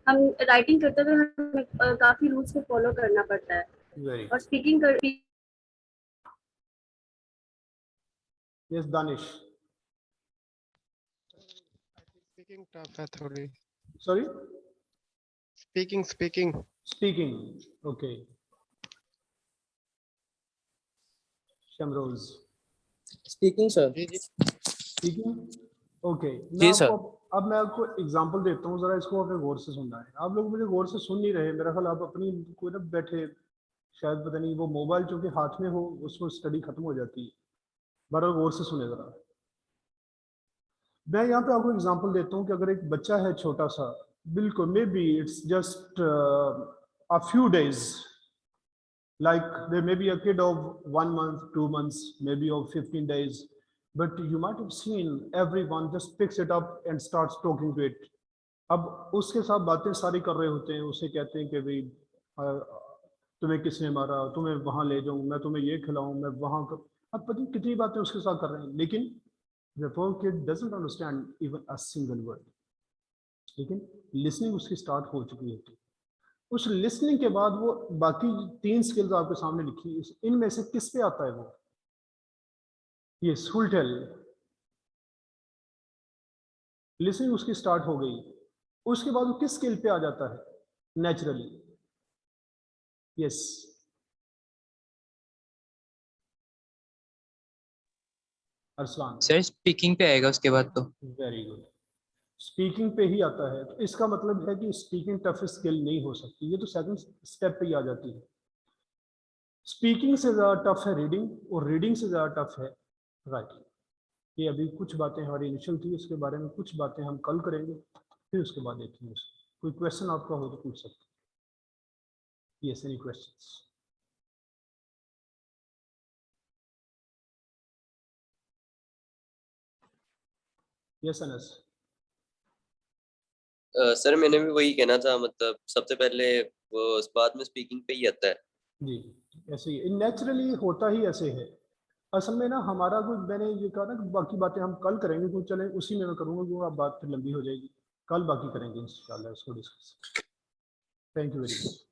हम राइटिंग करते हुए हमें काफी रूल्स को फॉलो करना पड़ता है। Very. और स्पीकिंग कर Yes, Danish. Speaking tough है थोड़ी। Sorry? Speaking. Speaking. Okay. Shamroz. Speaking sir. Speaking. Okay. जी सर। अब मैं आपको एग्जांपल देता हूँ, जरा इसको आपने गौर से सुनना है। आप लोग मुझे गौर से सुन नहीं रहे, मेरा ख्याल आप अपनी कोई ना बैठे, शायद पता नहीं वो मोबाइल चूंकि हाथ में हो उसको स्टडी खत्म हो जाती है। बराबर गौर से सुने जरा। मैं यहाँ पे आपको एग्जांपल देता हूँ कि अगर एक बच्चा है छोटा सा, बिल्कुल may be it's just a few days, like there may be a kid of 1 month, 2 months, maybe of 15 days, but you might have seen everyone just picks it up and starts talking to it. अब उसके साथ बातें सारी कर रहे होते हैं, उसे कहते हैं कि भाई तुम्हें किसने मारा, तुम्हें वहां ले जाऊं, मैं तुम्हें ये खिलाऊं, मैं वहां कर, अब पता नहीं कितनी बातें उसके साथ कर रहे हैं, लेकिन the poor kid doesn't understand even a single word. लेकिन लिसनिंग उसकी स्टार्ट हो चुकी होती है। उस लिसनिंग के बाद वो बाकी 3 स्किल्स आपके सामने लिखी, इनमें से किस पे आता है वो? Yes, full tell. लिसनिंग उसकी स्टार्ट हो गई, उसके बाद वो किस स्किल पे आ जाता है naturally? Yes, Arsalan. Sir speaking पे आएगा उसके बाद तो। वेरी गुड, स्पीकिंग पे ही आता है। तो इसका मतलब है कि स्पीकिंग टफेस्ट स्किल नहीं हो सकती, ये तो सेकंड स्टेप पे ही आ जाती है। स्पीकिंग से ज़्यादा टफ है रीडिंग और रीडिंग से ज़्यादा टफ है राइटिंग। ये अभी कुछ बातें हमारी इनिशियल थी, इसके बारे में कुछ बातें हम कल करेंगे, फिर उसके बाद देखेंगे। कोई क्वेश्चन आपका हो तो पूछ सकते हैं। Yes, any questions? Yes Anas. Sir मैंने भी वही कहना था, मतलब सबसे पहले वो इस बात में स्पीकिंग पे ही आता है जी, ऐसे ही नेचुरली होता ही ऐसे है। असल में ना हमारा कुछ, मैंने ये कहा ना कि बाकी बातें हम कल करेंगे, तो चले उसी में मैं करूँगा, क्योंकि आप बात फिर लंबी हो जाएगी। कल बाकी करेंगे इंशाल्लाह इसको discuss. Thank you very much.